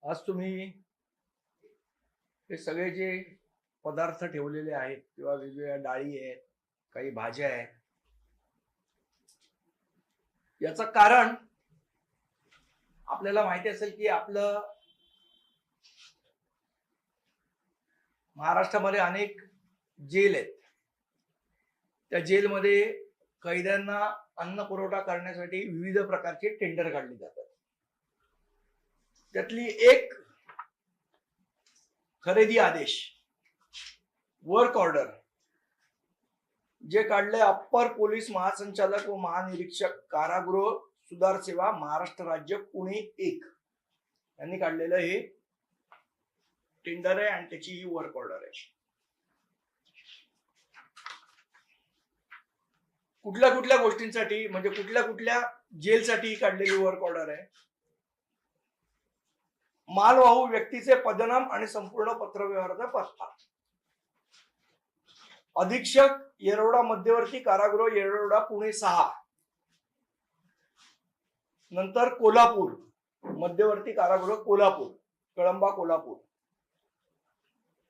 आज तुम्ही हे सगळे जे पदार्थ ठेवलेले आहेत किंवा वेगवेगळ्या डाळी आहेत, काही भाज्या आहेत, याचं कारण आपल्याला माहिती असेल की आपलं महाराष्ट्रामध्ये अनेक जेल आहेत. त्या जेलमध्ये कैद्यांना अन्न पुरवठा करण्यासाठी विविध प्रकारचे टेंडर काढले जातात. त्यातली एक खरेदी आदेश, वर्क ऑर्डर, जे काढले अप्पर पोलीस महासंचालक व महानिरीक्षक कारागृह सुधार सेवा महाराष्ट्र राज्य पुणे 1 यांनी काढलेलं हे टेंडर आहे आणि त्याची ही वर्क ऑर्डर आहे. कुठल्या कुठल्या गोष्टींसाठी, म्हणजे कुठल्या कुठल्या जेलसाठी काढलेली वर्क ऑर्डर आहे. मालवाहू व्यक्तीचे पदनाम आणि संपूर्ण पत्रव्यवहाराचा पत्ता. अधीक्षक येरवडा मध्यवर्ती कारागृह येरवडा पुणे 6. नंतर कोल्हापूर मध्यवर्ती कारागृह कोल्हापूर कळंबा कोल्हापूर.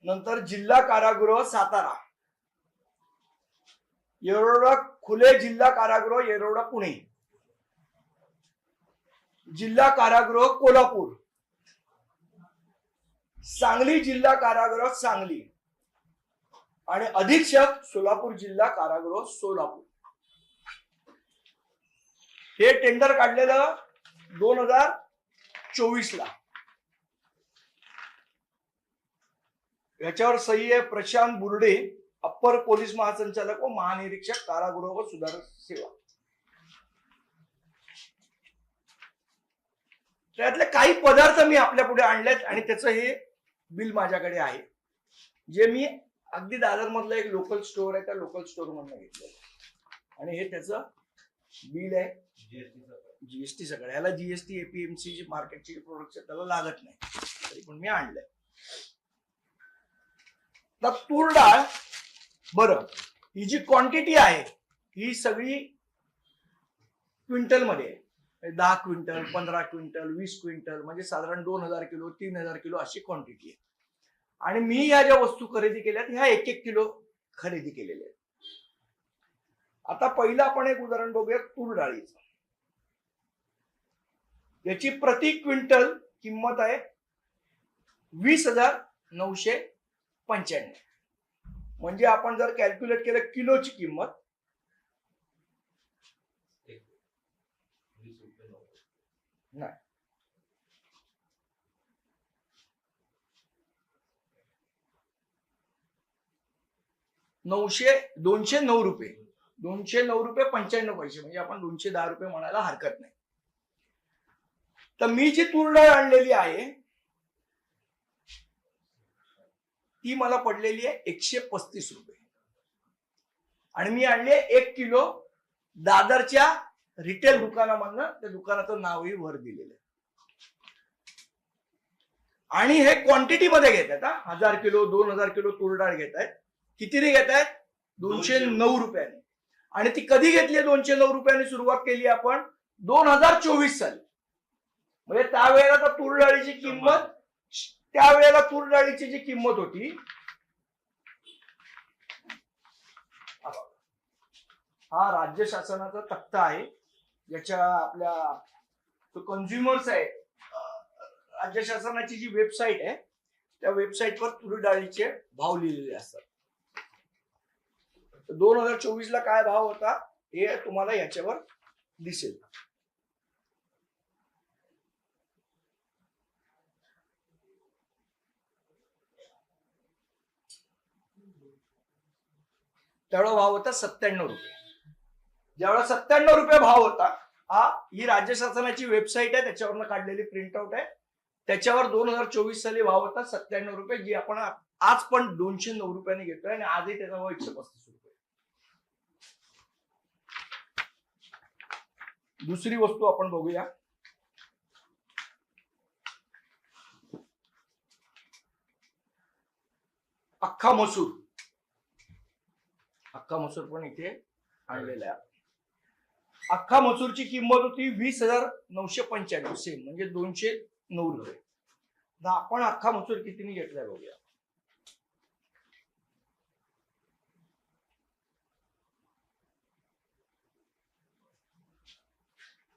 नंतर जिल्हा कारागृह सातारा. येरवडा खुले जिल्हा कारागृह येरवडा पुणे. जिल्हा कारागृह कोल्हापूर. सांगली जिल्हा कारागृह सांगली. आणि अधीक्षक सोलापूर जिल्हा कारागृह सोलापूर. हे टेंडर काढलेलं 2024 ला. याच्यावर सही आहे प्रशांत बुर्डे, अप्पर पोलीस महासंचालक व महानिरीक्षक कारागृह व सुधार सेवा. त्यातले काही पदार्थ मी आपल्या पुढे आणलेत आणि त्याचं हे बिल माझ्याकडे आहे, जे मी अगदी दादर मधलं एक लोकल स्टोअर आहे त्या लोकल स्टोअर मधून घेतलेलं आणि हे त्याचं बिल आहे. जीएसटी सगळं. याला जीएसटी एपीएमसी मार्केटची प्रोडक्ट त्याला लागत नाही, तरी पण मी आणलंय. तर तूर डाळ, बरं, ही जी क्वांटिटी आहे ही सगळी क्विंटल मध्ये आहे. 10 क्विंटल, 15 क्विंटल, 20 क्विंटल, म्हणजे साधारण 2000 किलो, 3000 किलो अशी क्वांटिटी आहे. आणि मी या ज्या वस्तू खरेदी केल्यात ह्या 1-1 किलो खरेदी केलेल्या आहेत. आता पहिलं आपण एक उदाहरण बघूया तूर डाळीचं. याची प्रति क्विंटल किंमत आहे 20,995. म्हणजे आपण जर कॅल्क्युलेट केलं किलोची किंमत, नाही, $209 रुपये, $209.95, म्हणजे आपण $210 म्हणायला हरकत नाही. तर मी जी तूर डाळ आणलेली आहे ती मला पडलेली आहे 135 रुपये. आणि मी आणले 1 किलो दादरच्या रिटेल दुकानामधनं. त्या दुकानाचं नावही वर दिलेलं आहे. आणि हे क्वांटिटी मध्ये घेत आहेत. 1000 किलो, 2000 किलो तूर डाळ घेत आहेत. कितीने घेत आहेत? 209 रुपयाने. आणि ती कधी घेतली? 209 रुपयाने सुरुवात केली आपण 2024 साली. म्हणजे त्यावेळेला तर तूर डाळीची किंमत, त्यावेळेला तूर डाळीची जी किंमत होती, हा राज्य शासनाचा तक्ता आहे, ज्याच्या आपल्या कन्झ्युमर्स आहे, राज्य शासनाची जी वेबसाईट आहे त्या वेबसाईटवर तूर डाळीचे भाव लिहिलेले असतात. 2024 ला काय भाव होता हे तुम्हाला याच्यावर दिसेल. त्यावेळेला भाव होता 97 रुपये. ज्यावेळेला 97 रुपये भाव होता, ही राज्य शासनाची वेबसाईट आहे, त्याच्यावरनं काढलेली प्रिंट आउट आहे. त्याच्यावर 2024 साली भाव होता 97 रुपये, जी आपण आज पण 209 रुपयाने घेतोय. आणि आजही त्याचा भाव 135 रुपये. दुसरी वस्तू आपण बघूया. अख्खा मसूर. अख्खा मसूर पण इथे आणलेला आहे. अख्खा मसूरची किंमत होती 20,995, सेम, म्हणजे 209 रुपये. आपण अख्खा मसूर कितीने घेतलाय बघूया.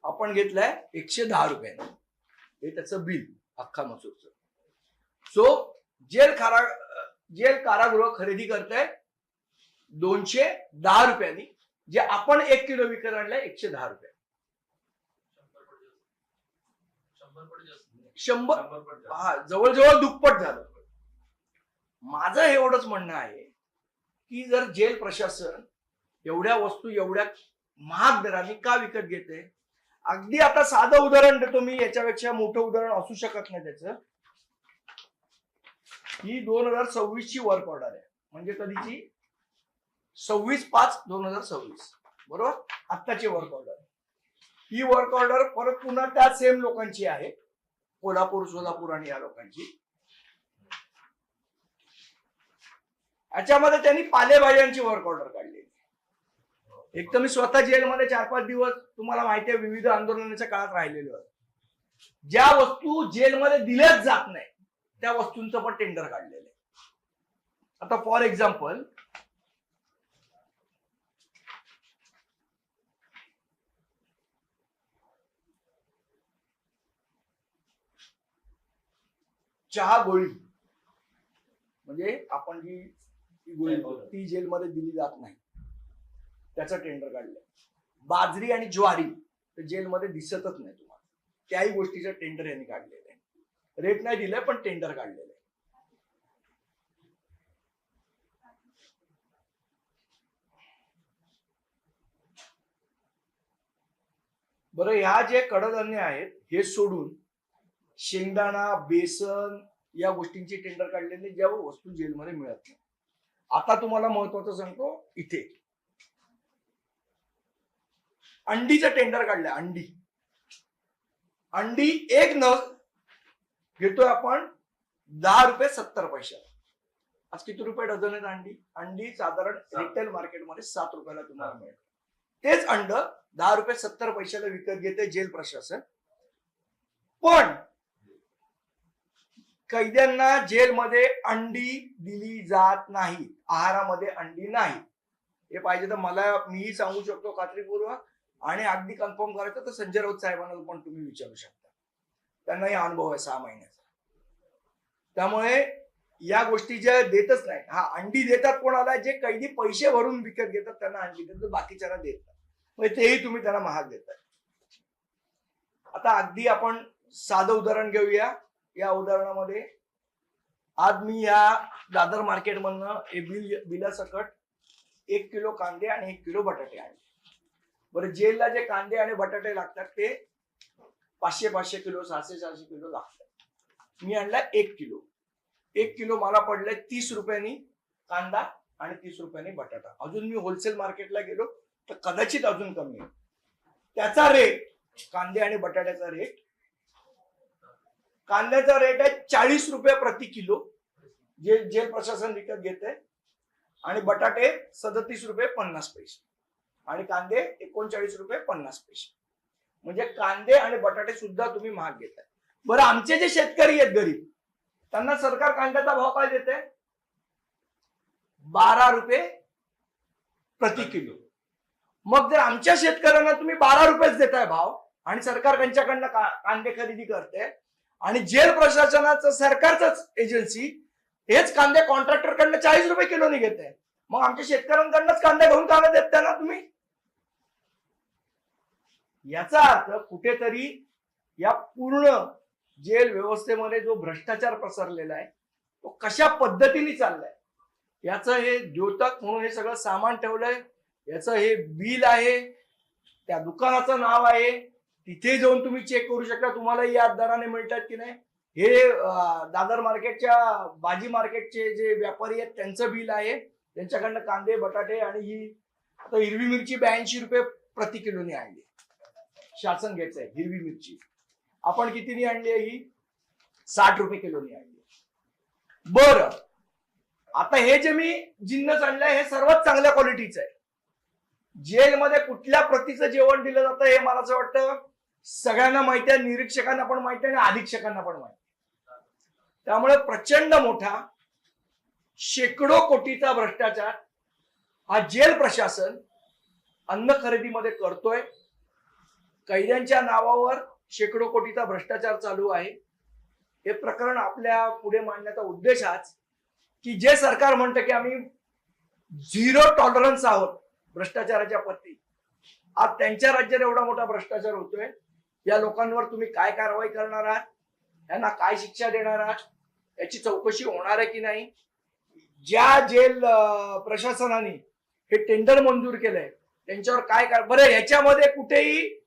आपण घेतलाय 110 रुपयाने. हे त्याचं बिल अख्खा मसूरचं. सो जेल कारागृह खरेदी करताय 210 रुपयांनी, जे आपण 1 किलो विकत आणलंय 110 रुपये. 100 हा जवळजवळ दुप्पट झालं. माझं एवढंच म्हणणं आहे की जर जेल प्रशासन एवढ्या वस्तू एवढ्या महाग दराने का विकत घेते. अगदी आता साधं उदाहरण देतो मी, याच्यापेक्षा मोठं उदाहरण असू शकत नाही त्याचं. ही 2026 ची वर्क ऑर्डर आहे. म्हणजे कधीची? 26/5/2026 बरोबर, आत्ताची वर्क ऑर्डर. ही वर्क ऑर्डर परत पुन्हा त्या सेम लोकांची आहे, कोल्हापूर, सोलापूर आणि या लोकांची. याच्यामध्ये त्यांनी पालेभाज्यांची वर्क ऑर्डर काढली. एक तर मी स्वतः जेलमध्ये 4-5 दिवस, तुम्हाला माहिती आहे, विविध आंदोलनाच्या काळात राहिलेलो आहे. ज्या वस्तू जेलमध्ये दिल्याच जात नाही त्या वस्तूंचं पण टेंडर काढलेलं आहे. आता फॉर एक्झाम्पल, चहा गोळी, म्हणजे आपण जी गोळी ती जेलमध्ये दिली जात नाही त्याचं टेंडर काढलंय. बाजरी आणि ज्वारी जेलमध्ये दिसतच नाही तुम्हाला, त्याही गोष्टीचं टेंडर यांनी काढलेलं आहे. रेट नाही दिलंय पण टेंडर काढलेलं आहे. बरं, ह्या जे कडधान्य आहेत हे सोडून शेंगदाणा, बेसन या गोष्टींची टेंडर काढलेली, ज्या वस्तू जेलमध्ये मिळत नाही. आता तुम्हाला महत्वाचं सांगतो, इथे अंडीचं टेंडर काढलंय. अंडी एक नग घेतोय आपण 10 रुपये 70 पैसे. आज किती रुपये डझन आहेत अंडी? अंडी साधारण रिटेल मार्केटमध्ये 7 रुपयाला तुम्हाला मिळेल. तेच अंड 10 रुपये 70 पैशाला विकत घेते जेल प्रशासन. पण कैद्यांना जेलमध्ये अंडी दिली जात नाही, आहारामध्ये अंडी नाही. हे पाहिजे तर मीही सांगू शकतो खात्रीपूर्वक, आणि अगदी कन्फर्म करायचं तर संजय राऊत साहेबांना पण तुम्ही विचारू शकता, त्यांनाही अनुभव आहे 6 महिन्याचा. त्यामुळे या गोष्टी ज्या देतच नाही. हा, अंडी देतात कोणाला? जे कैदी पैसे भरून विकत घेतात त्यांना अंडी देतात, बाकीच्यांना देत नाही. म्हणजे तेही तुम्ही त्यांना महाग देताय. आता अगदी आपण साधं उदाहरण घेऊया. या उदाहरणामध्ये आज मी या दादर मार्केटमधनं बिलासकट 1 किलो कांदे आणि 1 किलो बटाटे आणले. बरं, जेलला जे कांदे आणि बटाटे लागतात ते 500 किलो, 600 किलो लागतात. मी आणला 1 किलो. 1 किलो मला पडले 30 रुपयांनी कांदा आणि 30 रुपयांनी बटाटा. अजून मी होलसेल मार्केटला गेलो तर कदाचित अजून कमी आहे. त्याचा रेट, कांदे आणि बटाट्याचा रेट, कांद्याचा रेट आहे 40 रुपये प्रति किलो, जेल प्रशासन विकत घेते. आणि बटाटे 37 रुपये 50 पैसे आणि कांदे 39 रुपये 50 पैसे. म्हणजे कांदे आणि बटाटे सुद्धा तुम्ही महाग घेताय. बरं, आमचे जे शेतकरी आहेत गरीब, त्यांना सरकार कांद्याचा भाव काय देते? 12 रुपये प्रति किलो. मग जर आमच्या शेतकऱ्यांना तुम्ही 12 रुपयेच देताय भाव, आणि सरकार त्यांच्याकडनं कांदे खरेदी करते, आणि जेल प्रशासनाचं सरकारच एजन्सी हेच कांदे कॉन्ट्रॅक्टरकडनं 40 रुपये किलोनी घेते, मग आमच्या शेतकऱ्यांकडनंच कांदे घेऊन कांदे देताय ना तुम्ही. याचा अर्थ कुठेतरी या पूर्ण जेल व्यवस्थेमध्ये जो भ्रष्टाचार पसरलेला आहे तो कशा पद्धतीने चाललाय याचं हे द्योतक म्हणून हे सगळं सामान ठेवलंय. याचं हे बिल आहे, त्या दुकानाचं नाव आहे, तिथे जाऊन तुम्ही चेक करू शकता तुम्हाला या दराने मिळतात की नाही. हे दादर मार्केटच्या भाजी मार्केटचे जे व्यापारी आहेत त्यांचं बिल आहे, त्यांच्याकडनं कांदे, बटाटे आणि ही आता हिरवी मिरची 82 रुपये प्रति किलोनी आणली. शासन घ्यायचंय हिरवी मिरची, आपण कितीनी आणली आहे? ही 60 रुपये किलोनी आणली. बरं, आता हे जे मी जिन्नस आणलंय हे सर्वात चांगल्या क्वालिटीचं आहे. जेलमध्ये कुठल्या प्रतीचं जेवण दिलं जातं हे मला असं वाटतं सगळ्यांना माहिती आहे, निरीक्षकांना पण माहिती आहे आणि अधीक्षकांना पण माहिती आहे. त्यामुळे प्रचंड मोठा शेकडो कोटीचा भ्रष्टाचार हा जेल प्रशासन अन्न खरेदीमध्ये करतोय. कैद्यांच्या नावावर शेकडो कोटीचा भ्रष्टाचार चालू आहे. हे प्रकरण आपल्या पुढे मांडण्याचा उद्देश हाच की जे सरकार म्हणतं की आम्ही झिरो टॉलरन्स आहोत भ्रष्टाचाराच्या प्रती, आज त्यांच्या राज्यात एवढा मोठा भ्रष्टाचार होतोय. या लोकांवर तुम्ही काय कारवाई करणार आहात, यांना काय शिक्षा देणार आहात, याची चौकशी होणार आहे की नाही. ज्या जेल प्रशासनाने हे टेंडर मंजूर केलंय त्यांच्यावर काय बरं, याच्यामध्ये कुठेही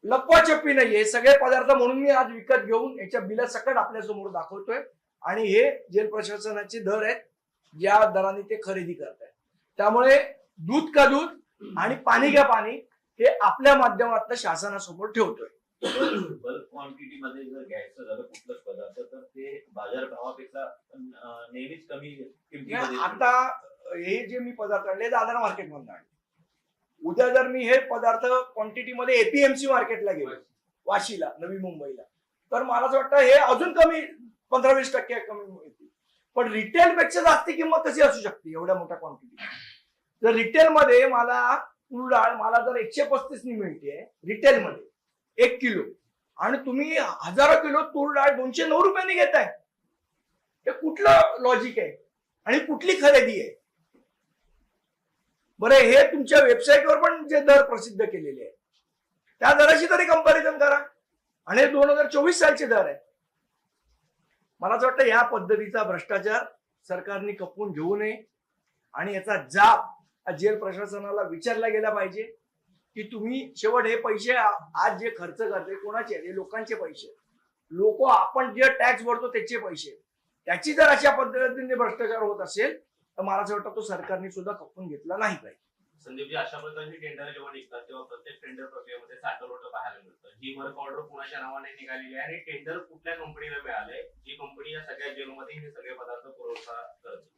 लपवाछपी नाहीये. हे सगळे पदार्थ म्हणून मी आज विकत घेऊन याच्या बिला सकट आपल्या समोर दाखवतोय आणि हे जेल प्रशासनाचे दर आहेत ज्या दराने ते खरेदी करतायत. त्यामुळे दूध का दूध आणि पाणी का पाणी हे आपल्या माध्यमातून शासनासमोर ठेवतोय. बल्क क्वांटिटी मध्ये जर घ्यायचं झालं कुठलंच पदार्थ तर ते बाजारभावापेक्षा नेहमीच कमी किमतीमध्ये. आता हे जे मी पदार्थ आणले दादर मार्केट मधून आणले, उद्या जर मी हे पदार्थ क्वांटिटीमध्ये एपीएमसी मार्केटला गेलो वाशीला नवी मुंबईला तर मला असं वाटतं हे अजून कमी 15-20% कमी मिळतील. पण रिटेल पेक्षा जास्त किंमत कशी असू शकते एवढ्या मोठ्या क्वांटिटी. जर रिटेल मध्ये मला तूर डाळ मला जर 135 नि मिळते रिटेल मध्ये 1 किलो आणि तुम्ही हजारो किलो तूर डाळ 209 रुपयांनी घेताय, हे कुठलं लॉजिक आहे आणि कुठली खरेदी आहे. बरं, हे तुमच्या वेबसाईटवर पण जे दर प्रसिद्ध केलेले आहेत त्या दराशी तरी कंपॅरिझन करा आणि 2024 सालचे दर आहेत. मला असं वाटतं या पद्धतीचा भ्रष्टाचार सरकारने खपवून घेऊ नये आणि याचा जाब जेल प्रशासनाला विचारला गेला पाहिजे की तुम्ही शेवट हे पैसे आज जे खर्च करते कोणाचे, हे लोकांचे पैसे, लोक आपण जे टॅक्स भरतो त्याचे पैसे, त्याची जर अशा पद्धतीने भ्रष्टाचार होत असेल तर मला असं वाटतं तो सरकारने सुद्धा खपवून घेतला नाही पाहिजे. संदीपजी, अशा प्रकारचे टेंडर जेव्हा निघतात तेव्हा प्रत्येक टेंडर प्रक्रियेमध्ये साठवलोट पाहायला मिळतं. ही वर्क ऑर्डर कुणाच्या नावाने निघालेली आहे आणि टेंडर कुठल्या कंपनीला मिळालंय, जी कंपनी या सगळ्या जेलमध्ये हे सगळे पदार्थ पुरवठा करते.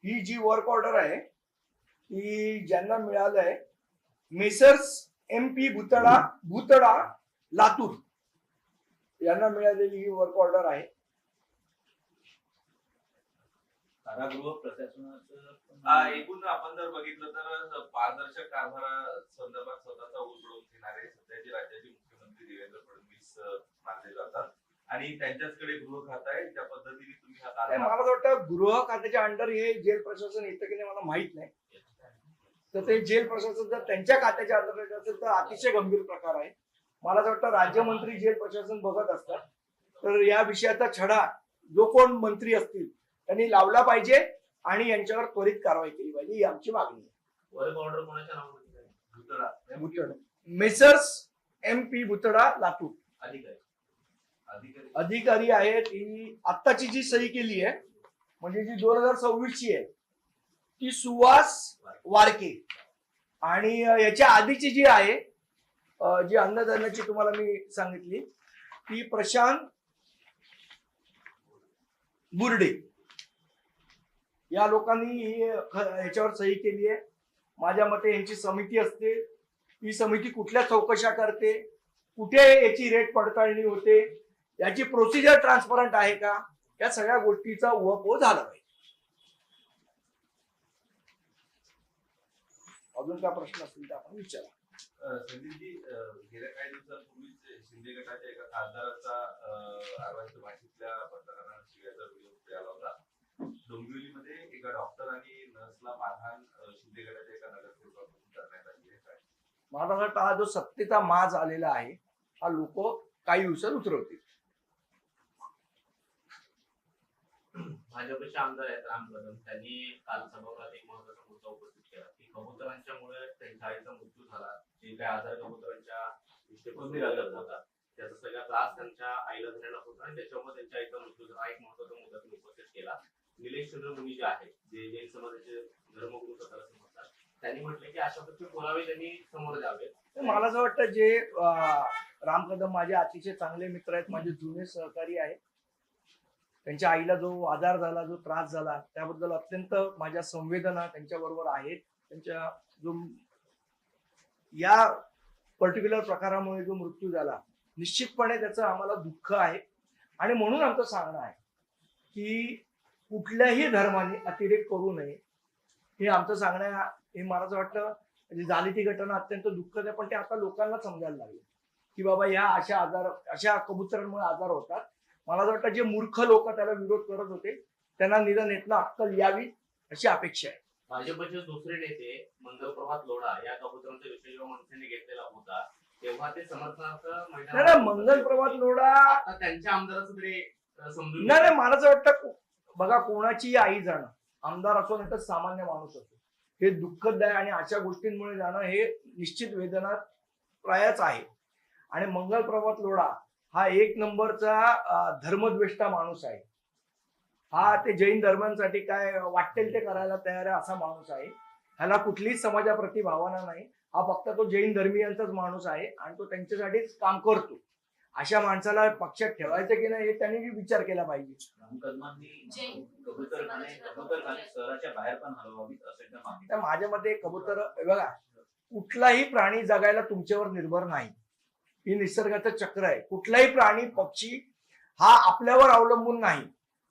ही जी वर्क ऑर्डर आहे ही ज्यांना मिळालंय मेसर्स MP भुतडा लातूर यांना मिळालेली ही वर्क ऑर्डर आहे. कारागृह प्रशासनाचं एकूण आपण जर बघितलं तर पारदर्शक कारभारा संदर्भात स्वतःचा ऊस उडवून घेणारे सध्याचे राज्याचे मुख्यमंत्री देवेंद्र फडणवीस मानले जातात आणि त्यांच्याचकडे गृह खातं आहे. ज्या पद्धतीने तुम्ही हा कारभार, मला वाटतं गृह खात्याच्या अंडर हे जेल प्रशासन येतं की नाही मला माहित नाही. तर ते जेल प्रशासन जर त्यांच्या खात्याच्या अंतर्गत असेल तर अतिशय गंभीर प्रकार आहे. मला असं वाटतं राज्यमंत्री जेल प्रशासन बघत असतात तर या विषयाचा छडा जो कोण मंत्री असतील त्यांनी लावला पाहिजे आणि यांच्यावर त्वरित कारवाई केली पाहिजे, ही आमची मागणी आहे. वर्क ऑर्डर कोणाच्या नावाने? भुतडा मेसर्स MP भुतडा लातूर अधिकारी आहेत. ही आत्ताची जी सही केली आहे म्हणजे जी 2026 ची आहे ती सुहास वारके आणि याच्या आधीची जी आहे जी अन्नधान्याची तुम्हाला मी सांगितली ती प्रशांत बुर्डे या लोकांनी याच्यावर सही केली आहे. माझ्या मते यांची समिती असते, ही समिती कुठल्या चौकशा करते, कुठे याची रेट पडताळणी होते, याची प्रोसिजर ट्रान्सपरंट आहे का, या सगळ्या गोष्टीचा उहापोह झाला पाहिजे. अजून काय प्रश्न असतील तर आपण विचारा. संदीपजी, गेल्या काही दिवसांपूर्वीच शिंदे गटाच्या एका खासदाराचा आरवाईच्या भाषेतल्या पत्रकारांना शिव्याचा व्हिडिओ आला होता. डोंबिवलीमध्ये एका डॉक्टर आणि नर्सला मारहाण शिंदे गटाच्या एका नगरसेवकाकडून करण्यात आली आहे. मला वाटतं हा जो सत्तेचा माज आलेला आहे हा लोक काही दिवसात उतरवतील. भाजपचे आमदार आहेत राम कदम, त्यांनी काल सभागृहात एक महत्त्वाचा मुद्दा उपस्थित केला की कबुतरांच्यामुळे त्यांच्या आईचा मृत्यू झाला. जे काही आजार कबुतरांच्या दृष्टिकोन लागत होता त्याचा सगळा त्रास त्यांच्या आईला झालेला होता आणि त्याच्यामुळे त्यांच्या आईचा मृत्यू झाला. एक महत्त्वाचा मुद्दा त्यांनी उपस्थित केला. निलेश चंद्र मुनी जे आहेत, जे जैन समाजाचे धर्मगुरू स्वतःला समजतात, त्यांनी म्हटलं की अशा प्रकारचे पुरावे त्यांनी समोर द्यावे. मला असं वाटतं जे राम कदम माझे अतिशय चांगले मित्र आहेत, माझे जुने सहकारी आहेत, त्यांच्या आईला जो आजार झाला, जो त्रास झाला त्याबद्दल अत्यंत माझ्या संवेदना त्यांच्या बरोबर आहेत. त्यांच्या जो या पर्टिक्युलर प्रकारामुळे जो मृत्यू झाला, निश्चितपणे त्याचं आम्हाला दुःख आहे. आणि म्हणून आमचं सांगणं आहे की कुठल्याही धर्माने अतिरेक करू नये, हे आमचं सांगणं आहे. हे मला असं वाटतं म्हणजे झाली ती घटना अत्यंत दुःखद आहे, पण ते आता लोकांना समजायला लागले की बाबा या अशा कबुतरांमुळे आजार होतात. मला असं वाटतं जे मूर्ख लोक त्याला विरोध करत होते त्यांना निदान यातनं अक्कल यावी अशी अपेक्षा आहे. भाजपचे दुसरे नेते मंगलप्रभात लोढा या कबुतरांचा विषय जेव्हा मनसेने घेतलेला होता तेव्हा ते समर्थनार्थ नाही मंगल प्रभात लोढा आता त्यांच्या आमदाराचं तरी समजून नाही मला असं वाटतं बघा कोणाची आई जाणं, आमदार असो नाही तर सामान्य माणूस असो, हे दुःखद आहे. आणि अशा गोष्टींमुळे जाणं हे निश्चित वेदना प्रायच आहे. आणि मंगल प्रभात लोढा हा एक नंबरचा धर्मद्वेष्टा माणूस आहे. हा ते जैन धर्मांसाठी काय वाटेल ते करायला तयार आहे असा माणूस आहे. ह्याला कुठलीच समाजाप्रती भावना नाही. हा फक्त तो जैन धर्मीयांचाच माणूस आहे आणि तो त्यांच्यासाठीच काम करतो. अशा माणसाला पक्षात ठेवायचं की नाही हे त्यांनी विचार केला पाहिजे. तर माझ्या मते कबूतर बघा कुठलाही प्राणी जगायला तुमच्यावर निर्भर नाही. ही निसर्गाचं चक्र आहे. कुठलाही प्राणी पक्षी हा आपल्यावर अवलंबून नाही.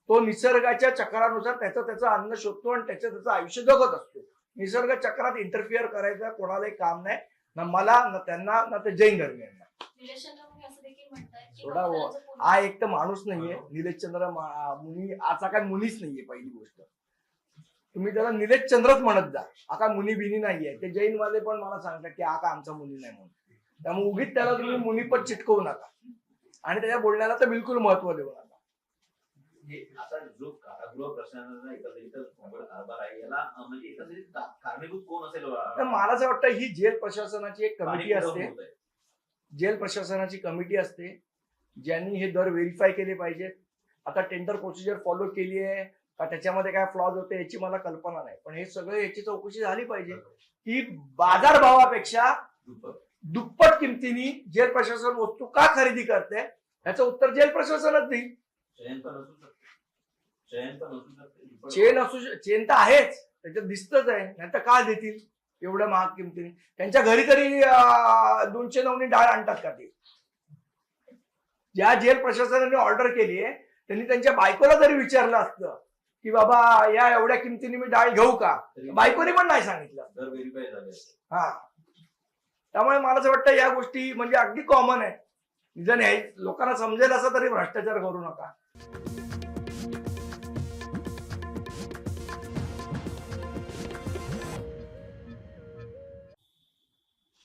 तो निसर्गाच्या चक्रानुसार त्याचं अन्न शोधतो आणि त्याचं आयुष्य जगत असतो. निसर्ग चक्रात इंटरफिअर करायचं कोणालाही काम नाही, ना मला ना त्यांना ना ते जैन धर्मीयांना. थोडा हा एक तर माणूस नाहीये निलेश चंद्र मुनी. असा काय मुनीच नाहीये. पहिली गोष्ट तुम्ही त्याला निलेश चंद्रच म्हणत जा. हा काय मुनी बिनी नाहीये. ते जैन वाले पण मला सांगतात की हा का आमचा मुनी नाही म्हणून. त्यामुळे उगीच त्याला तुम्ही मुनीपद चिटकवू नका आणि त्याच्या बोलण्याला तर बिलकुल महत्व देऊ नका. आता जो कारागृह प्रशासनाचा एकंदरीत कारभार आहे याला म्हणजे एकंदरीत कारणीभूत कोण असेल? तर मला असं वाटतं ही जेल प्रशासनाची एक कमिटी असते. जेल प्रशासनाची कमिटी असते ज्यांनी हे दर व्हेरीफाय केले पाहिजेत. आता टेंडर प्रोसिजर फॉलो केली आहे का त्याच्यामध्ये काय फ्लॉज होते याची मला कल्पना नाही, पण हे सगळं याची चौकशी झाली पाहिजे की बाजारभावापेक्षा दुप्पट किमतीने जेल प्रशासन वस्तू का खरेदी करते याचं उत्तर जेल प्रशासनच देईल. चेन तर आहेच, त्याच्यात दिसतच आहे. नाही तर का देतील एवढ्या महाग किमतीने? त्यांच्या घरी तरी 209 डाळ आणतात का ते? ज्या जेल प्रशासनाने ऑर्डर केली आहे त्यांनी त्यांच्या बायकोला जरी विचारलं असतं की बाबा या एवढ्या किमतीने मी डाळ घेऊ का, बायकोने पण नाही सांगितलं. हा त्यामुळे मला असं वाटतं या गोष्टी म्हणजे अगदी कॉमन आहे. निदान लोकांना समजेल असं तरी भ्रष्टाचार करू नका.